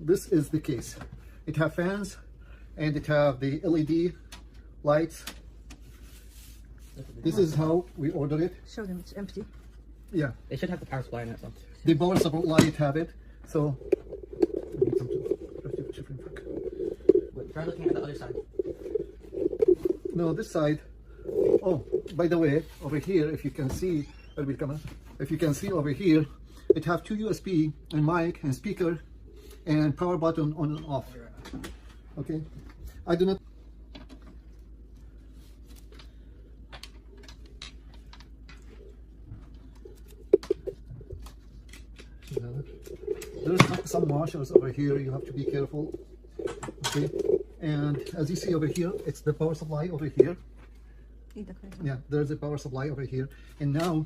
this is the case. It have fans and it have the LED lights. This is how we order it. Show them it's empty. Yeah, They should have the power supply in it, so. the power supply light have it. So Wait, try looking at the other side. no, this side. Oh, by the way, over here, if you can see, if you can see over here, it have two USB and mic and speaker and power button on and off. Okay, I do not. There's some washers over here. You have to be careful. Okay, and as you see over here, it's the power supply over here. Yeah, there's a power supply over here, and now